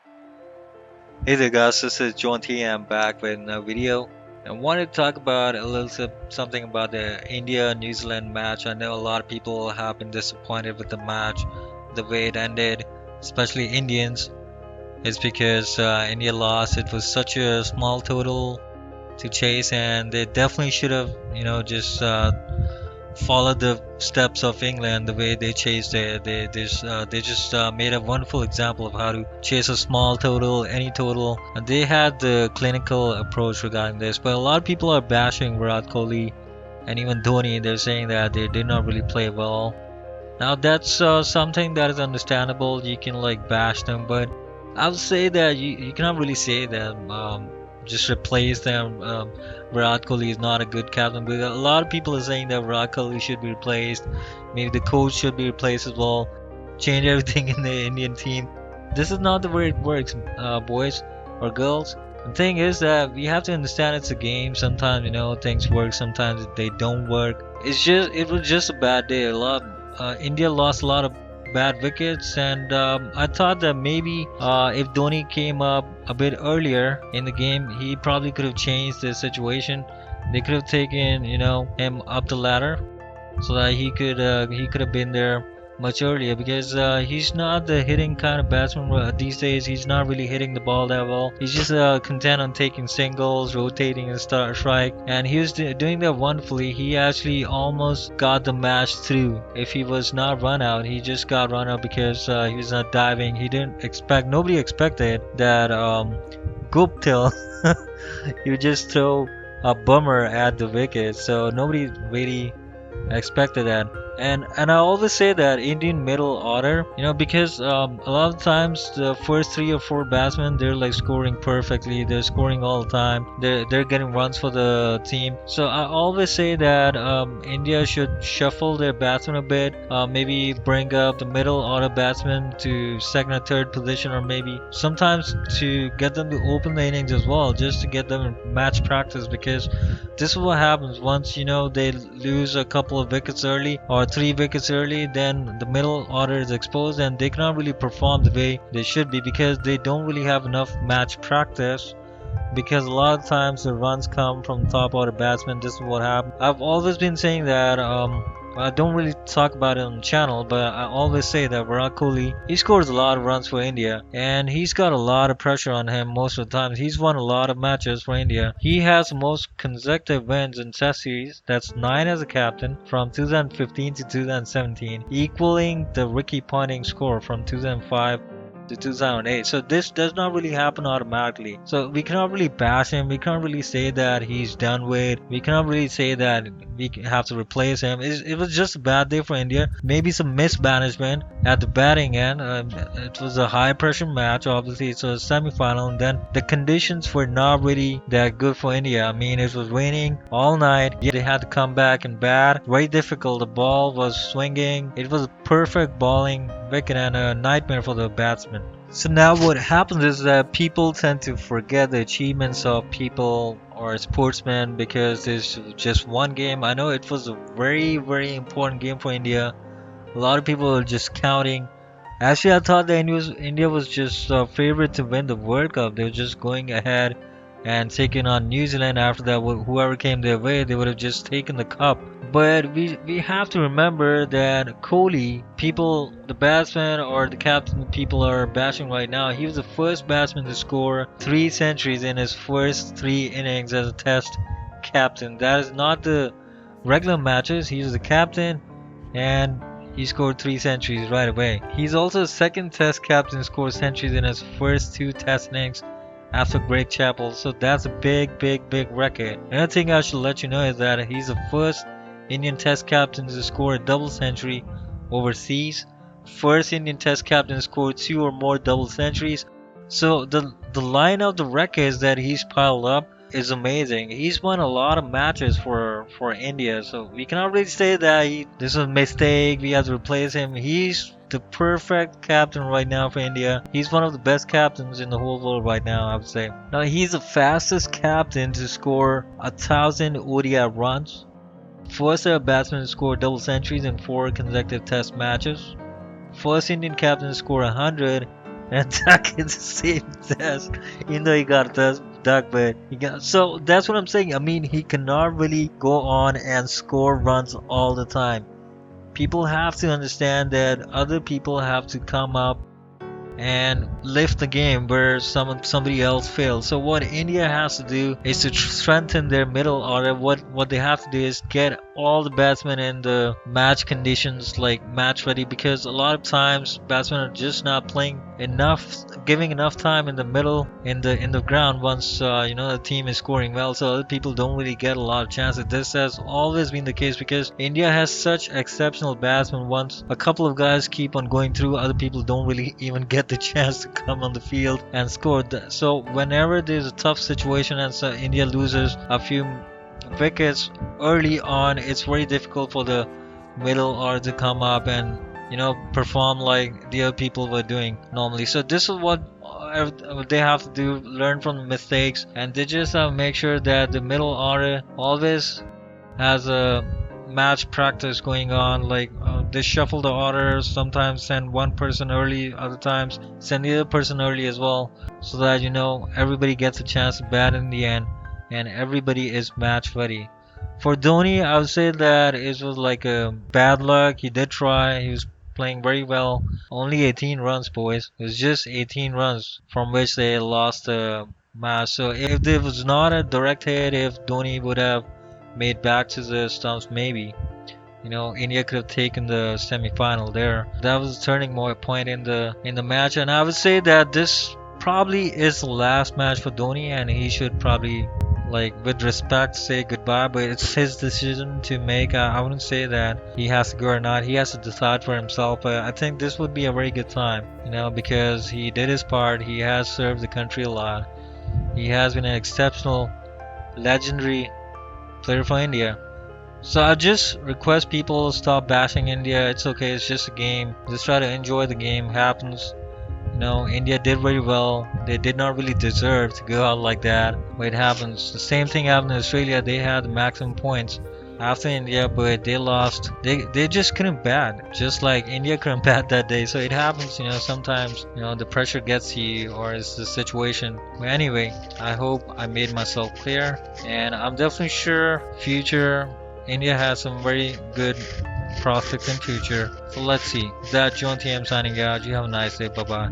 Hey there guys, this is JauntyM back with a video. I wanted to talk about a little something about the India-New Zealand match. I know a lot of people have been disappointed with the match, the way it ended, especially Indians. It's because India lost. It was such a small total to chase, and they definitely should have, just followed the steps of England the way they chased it. They just made a wonderful example of how to chase a small total, any total. And they had the clinical approach regarding this. But a lot of people are bashing Virat Kohli and even Dhoni. They're saying that they did not really play well. Now that's something that is understandable. You can like bash them, but I would say that you cannot really say that. Just replace them. Virat Kohli is not a good captain, but a lot of people are saying that Virat Kohli should be replaced. Maybe the coach should be replaced as well. Change everything in the Indian team. This is not the way it works, boys or girls. The thing is that we have to understand it's a game. Sometimes things work, sometimes they don't work. It was just a bad day. India lost a lot of bad wickets, and I thought that maybe if Dhoni came up a bit earlier in the game, he probably could have changed the situation. They could have taken him up the ladder so that he could have been there much earlier, because he's not the hitting kind of batsman these days. He's not really hitting the ball that well. He's just content on taking singles, rotating and strike, and he was doing that wonderfully. He actually almost got the match through. If he was not run out, he just got run out because he was not diving. Nobody expected that Guptill he would just throw a bummer at the wicket, so nobody really expected that. And I always say that Indian middle order, because a lot of times the first 3 or 4 batsmen, they're like scoring perfectly. They're scoring all the time. They're getting runs for the team. So I always say that India should shuffle their batsmen a bit. Maybe bring up the middle order batsmen to second or third position, or maybe sometimes to get them to open the innings as well, just to get them in match practice. Because this is what happens once they lose a couple of wickets early or 3 wickets early, then the middle order is exposed and they cannot really perform the way they should be, because they don't really have enough match practice. Because a lot of times the runs come from top order batsmen. This is what happened. I've always been saying that I don't really talk about it on the channel, but I always say that Virat Kohli, he scores a lot of runs for India, and he's got a lot of pressure on him most of the time. He's won a lot of matches for India. He has the most consecutive wins in Test series. That's 9 as a captain from 2015 to 2017, equaling the Ricky Ponting score from 2005 to 2008. So this does not really happen automatically. So we cannot really bash him. We can't really say that he's done with. We cannot really say that we have to replace him. It was just a bad day for India. Maybe some mismanagement at the batting end. It was a high pressure match. Obviously, it's a semi-final, and then the conditions were not really that good for India. I mean, it was raining all night. They had to come back and bat. Very difficult. The ball was swinging. It was a perfect bowling wicket and a nightmare for the batsman. So now what happens is that people tend to forget the achievements of people or sportsmen because there's just one game. I know it was a very, very important game for India. A lot of people are just counting. Actually, I thought that India was just favorite to win the World Cup. They were just going ahead and taking on New Zealand. After that, whoever came their way, they would have just taken the cup. But we have to remember that Kohli, the batsman or the captain people are bashing right now, he was the first batsman to score 3 centuries in his first 3 innings as a Test captain. That is not the regular matches. He was the captain, and he scored 3 centuries right away. He's also the second Test captain to score centuries in his first 2 Test innings after Greg Chappell. So that's a big, big, big record. Another thing I should let you know is that he's the first Indian Test captain to score a double century overseas. First Indian Test captain to score 2 or more double centuries. So the line of the records that he's piled up is amazing. He's won a lot of matches for India, so we cannot really say that this was a mistake, we have to replace him. He's the perfect captain right now for India. He's one of the best captains in the whole world right now, I would say. Now he's the fastest captain to score 1,000 ODI runs. First ever batsman to score double centuries in 4 consecutive Test matches. First Indian captain to score 100 and duck is the same test. Even though he got a test duck, but he got so that's what I'm saying. I mean, he cannot really go on and score runs all the time. People have to understand that other people have to come up and lift the game where somebody else failed. So what India has to do is to strengthen their middle order. What they have to do is get all the batsmen in the match conditions, like match ready, because a lot of times batsmen are just not playing enough, giving enough time in the middle, in the ground once the team is scoring well. So other people don't really get a lot of chances. This has always been the case because India has such exceptional batsmen. Once a couple of guys keep on going through, other people don't really even get the chance to come on the field and score. So whenever there's a tough situation and so India loses a few wickets early on, it's very difficult for the middle order to come up and perform like the other people were doing normally. So this is what they have to do: learn from the mistakes, and they just have to make sure that the middle order always has a match practice going on. Like they shuffle the order, sometimes send one person early, other times send the other person early as well, so that everybody gets a chance to bat in the end and everybody is match ready. For Dhoni, I would say that it was like a bad luck. He did try. He was playing very well. Only 18 runs, boys. It was just 18 runs from which they lost the match. So if there was not a direct hit, if Dhoni would have made back to the stumps, maybe India could have taken the semi-final there. That was a turning point in the match, and I would say that this probably is the last match for Dhoni, and he should probably, like, with respect, say goodbye. But it's his decision to make. I wouldn't say that he has to go or not. He has to decide for himself. But I think this would be a very good time, because he did his part. He has served the country a lot. He has been an exceptional, legendary player for India. So I just request people stop bashing India. It's okay, it's just a game. Just try to enjoy the game. Happens. India did very well. They did not really deserve to go out like that, but it happens. The same thing happened in Australia. They had the maximum points after India, but they lost. They just couldn't bat, just like India couldn't bat that day. So it happens, sometimes the pressure gets to you, or it's the situation. But anyway, I hope I made myself clear, and I'm definitely sure future India has some very good prospects in future. So let's see. That JauntyM signing out. You have a nice day. Bye bye.